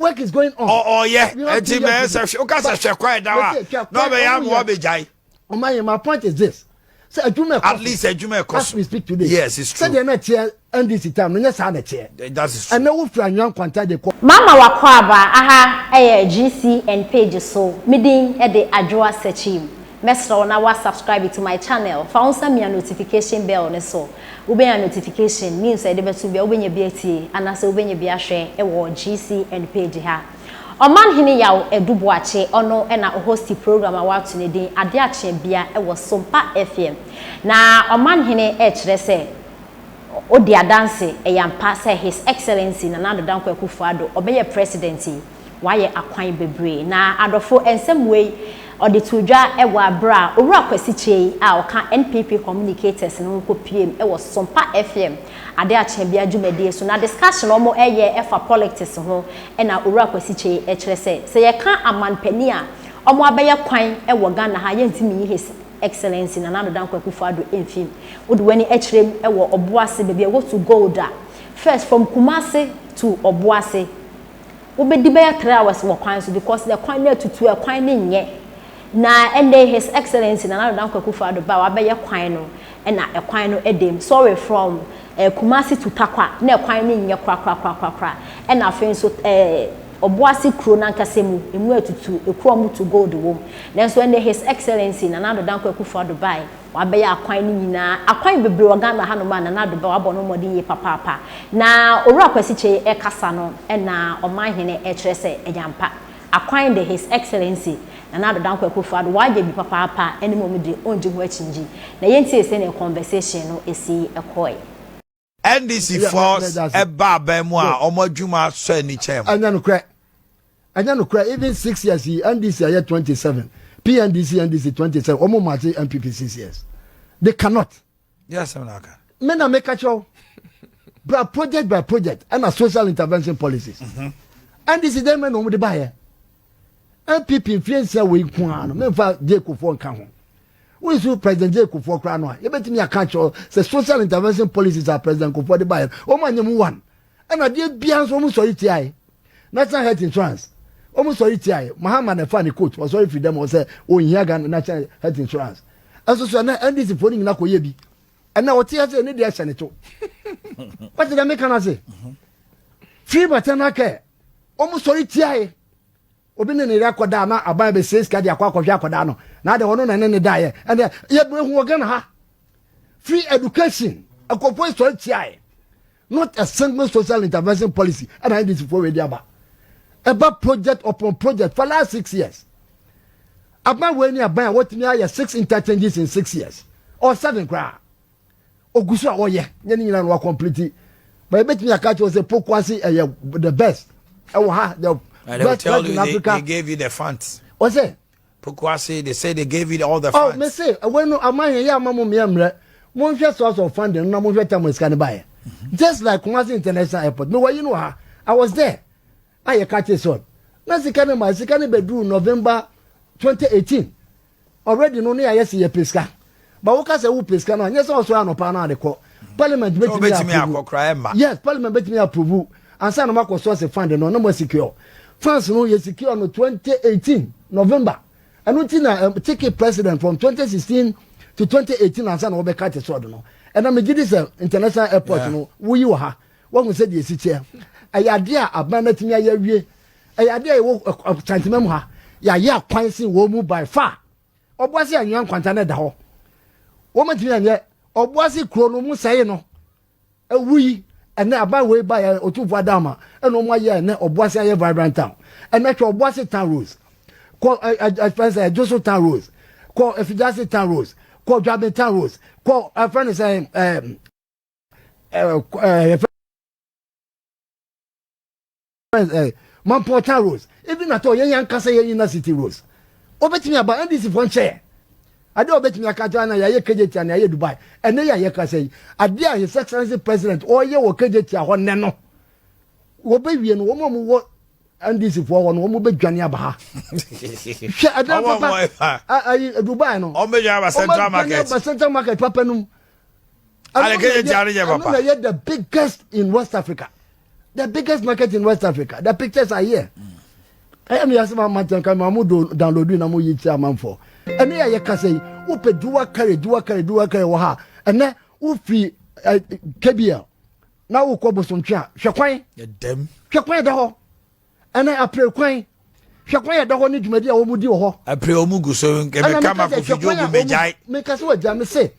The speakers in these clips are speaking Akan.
Work is going on. Oh yeah. Quiet down. No, my point is this. So at least a Juma as we speak today. Yes, it's true. So they're not here and this time. No, that's true. And now we young contact the Mama wakwaba aha GC and page so meeting at the Addo searching. Mesro na wa subscribe to my channel. Found some notification bell ne so. Ube a notification means I debe to be obenye BT and as obenye bi ahwe e wo GC and page ha. Omanhene yaw edubuache ono e na host program a watu ne din ade ache bia e wo Sompa FM. Na Omanhene e kire se odi adanse e yampa se His Excellency Nana Addo Akufo Addo obeye presidency waye akwan bebre na adofo ensem wei odi tudwa e wa bra owura kwasi chei a oka NPP communicators no ko piem e wo Sompa FM ade ache bia dwumade so na discussion omo eye e fa politics ho e na owura kwasi chei e kire se ye ka amanpani a omo abeye kwan e wo Ghana ha ye ntimi His Excellency Nana Addo Akufo Addo enfim odi wani e kirem e wo Obuase bebia go to Golda first from Kumasi to Obuase obedi be 3 hours wo kwan so because the kwan na tutu e kwan ne nye na ende His Excellency Nana Addo Akufo Addo ba wa be ye kwan no e na e kwan no edem sorry from Kumasi to Takwa na e kwan ne nye kwa e na afen so Obuasi kro na nkasemu emu atutu ekro mu to gold wom nanso ende His Excellency Nana Addo Akufo Addo bai wa be ya akwan ni nyina akwan bebre Ghana ha no ma Nana Addo ba wa bo no modin ye papa na owura kwasi che e kasa no e na Omanhene e kire se enyampa akwan de His Excellency Nana Addo Akufo Addo wa je bi papa ene mo mede onje ho achinji na yenti ese ne conversation no esi ekoi NDC force eba abemu a omodwuma so ni chem anya no kra even 6 years NDC are 27 NDC 27 omo march MPP 6 years they cannot. Yes, I'm not. Men are make a show project by project and a social intervention policies. NDC them men no dey buy MPP influence we kwano men fa Jacob for kan ho we so President Jacob for kra no you betimi account say social intervention policies are President Akufo dey buy o ma nyem one and ade bia so mo sorry ti national health insurance almost sorry ti Muhammad na fa ni coach was sorry for them was say o hia Ghana national health insurance aso so na NDC for ni na ko ye bi and na oti ase ni dey ahyane to what did I make an say free maternal care almost sorry ti obi ne rekoda na aban be says ka dia kwakwa akoda no na de wono na ne dae and ye hu Ghana ha free education akofo sorry ti not a single social intervention policy and I this for we dey about project upon project for last 6 years. About when you buy what me 6 interchanges in 6 years or 7 cra. Oguso oh yeah, nyani na no complete. But I bet me catch was a Pokwasi the best. The best in Africa. They gave you the funds. What's it? Pokwasi, they say they gave you all the funds. Oh, me say when Omanhene ya mamu miemre, mon just source of funding na mon time is can buy. Just like Kumasi International Airport. No way you know how I was there. I catch it on. Na sikane ma sikane bedru November 2018. Already no near yes ye pesca. But what can say who pesca no? Yes, also anopa na de ko. Parliament bet me approve. Yes, Parliament bet me approve. And say no ma source fund no more secure. France no ye secure no 2018 November. And no tina take a president from 2016 to 2018 and say no be catch it no. And I me this international airport no wo yi wo ha. What we say the city. Ayade a abanatimi ayawie ayade a wo chantimam ha ya ya kwansi wo mu by far Obuasi anyan kwanta na da ho wo matimi anye Obuasi kro no mu sai no awuyi ene aba we ba ya otufu adama ene mo aye ene Obuasi aye vibrant town ene twa Obuasi town roads ko I Joseph town roads ko Efidasi town roads ko Dwabe town roads ko friend say man portal roads even at all yan kasa yan city roads obetimi aba NDC for chair ade obetimi akaja na ya kejeti na ya Dubai ene ya kasa yi ade a His Excellency president oye wo kejeti a honne no wo be wie no wo mo wo NDC for wo no wo be dwane aba ha hwe ade papa ayi Dubai no o be ya ba central market papa num ale kejeti are je papa the biggest in West Africa. The biggest market in West Africa. The pictures are here. I am here. Some man can download na mo yichi amam for. And here you can say, "Upe duwa carry waha." And then ufi KBL. Now we call Bosomcha. Shakwan. Dem. Shakwan da ho. And then April kwan. Shakwan da ho ni dwumadi a wo mudi ho. April omugu so nke me kama ko fijo bu bejai. Me kase wa jam say.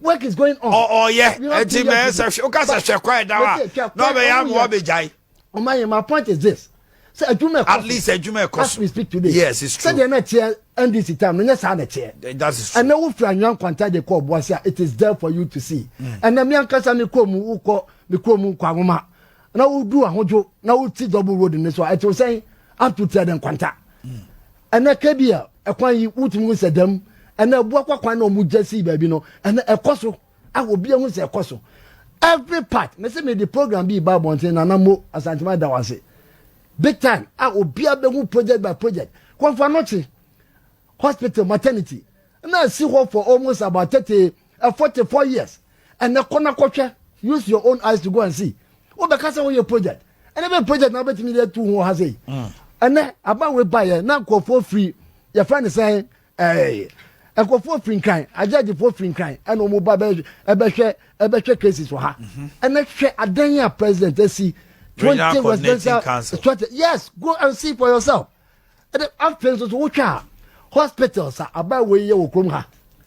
Work is going on. Oh yeah. Enti me say o kasa Shakwan da wa. No be am wo bejai. My point is this. So at least as we speak today. Yes, it's true. So they're not here NDC time. No, yes, I'm chair. That is true. And now if you are young, contact the call boss here. It is there for you to see. And then me and Kasa me komu kwa ngoma. Now we do a hojo. Now we see double road in this one. I was saying up to tell them contact. And then KBL, a kwan you would move them. And then what no mu Jesse baby no. And a koso. I will be able to say a koso. Every part. Me say me the program be Bible and Anamo as Antima Dawase. Big time. I will be able project by project. Come for nothing. Hospital, maternity. And I see her for almost about 44 years. And the corner culture, use your own eyes to go and see. Oh, because of your project. And every project now bet me there too who has it. And then about we buy now go for free. Your friend is saying, hey, I go for free crime. I judge for free crime. And no mobile a cases for her. And let's share a Daniel president. Let's see. 20 residential. Yes, go and see for yourself. And then after so hospitals are about where you come here.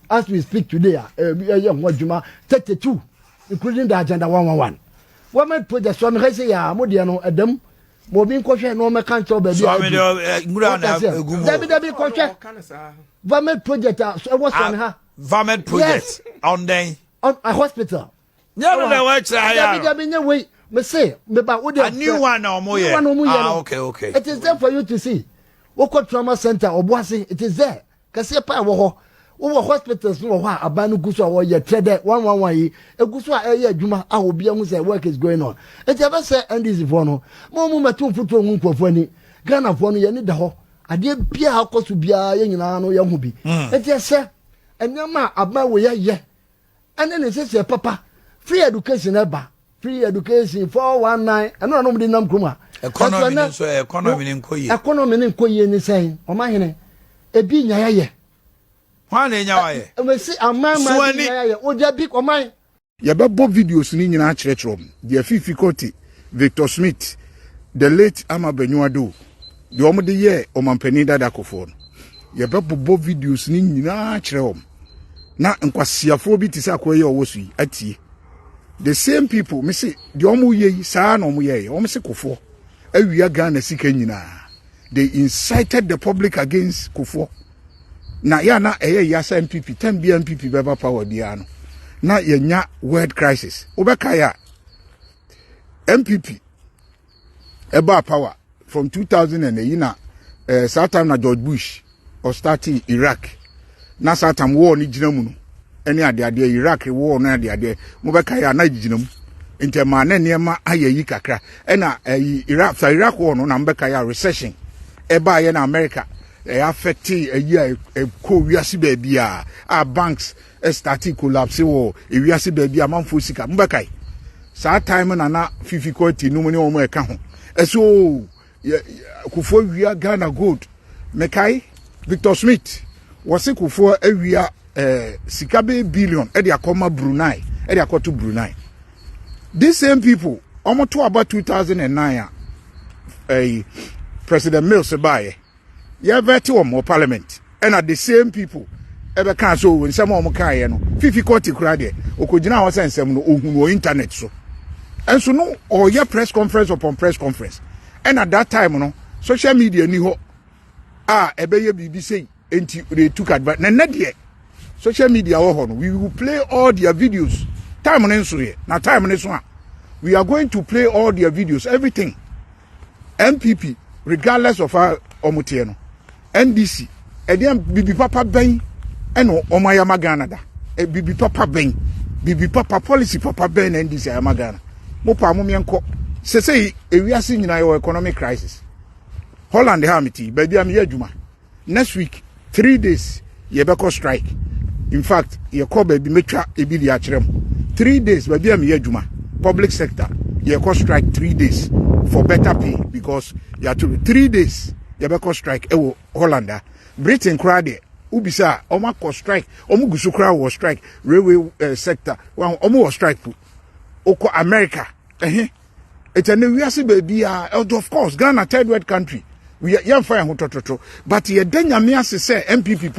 As we speak today, 32, including the agenda 111. Women project so I say ya modiano Adam. Mobin koshe no me kan baby. So I mean Debbie koshe. Vomit project so what's on her? Vomit project on a hospital. No, what's Debbie me say me ba a new one or more. Okay. It is there for you to see. Woko trauma center Obuasi, it is there. Kasi pa wo hospitals no ho abanu guso wo ye trade 111 yi eguso a eye adwuma a obi hu say work is going on. It ever say NDC for no mo metu futu hu nkofo ani Ghana for no ye ni da ho ade bia akoso bia ye nyina no ye hu bi. It is say enyama aba wo ye ene ne say papa free education eba free education 419 and no dey nam kroma economy ni nkoye ni say Omanhene ebi nya ye wan nya wa ye we see amama nya ye o dia big Oman ye bebo videos ni nyina kyerɛkyerɛ the difficulty Victor Smith the late Amabenu Addo the omo de ye omampani dada Akufo no ye bebo videos ni nyina kyerɛ na nkwasiafo bi tisa akoye owosu yi atie the same people me say the omo ye saa na omo ye omo se Kufo awia Ghana sika nyina they incited the public against Kufo na ya na yasa MPP 10 bi MPP beba power dia no na yenya world crisis obeka ya MPP eba power from 2008 na that time na George Bush or starting Iraq na that time war ni ginamu no ene ade Iraq war na ade mobeka ya na ginamu intema na niema ayeyi kakra ena Iraq war no na mbeka ya recession eba ya na America affect a year co-wiasi baby our banks starting collapse wo wiasi baby amanfo sika mbekai saa time na difficulty no money omo eka ho eso Kufo wia Ghana gold mekai Victor Smith wose Kufo awia sika be billion e dey akoma Brunei e dey akoto Brunei. These same people almost to about 2009 President Mills baye ya veti o parliament and at the same people ebe kan so when some o kan ye no difficulty kura de okogina ho sensem no ohunu internet so and so no or ya press conference upon press conference and at that time no social media ni ho ebe ye bibi say enti they took advantage na de social media ho no we will play all their videos time no so ye na time no so we are going to play all their videos everything MPP regardless of our omutie no NDC ediam bibi papa ben eno omayama Ghana da bibi papa ben bibi papa policy papa ben NDC ayama Ghana mo pa mo menko sesei ewiase nyina yo economic crisis Holland ha meti baby am ye adwuma next week 3 days ye be strike in fact ye call baby metwa ebi di akyerem 3 days baby am ye adwuma public sector ye strike 3 days for better pay because you have to 3 days you be strike ewo Hollanda Britain crowd ubisa oma ko strike omu gusu crowd was strike railway sector one omu was strike oko America it's a we are baby of course Ghana third world country we are fire but ye denya me say MPP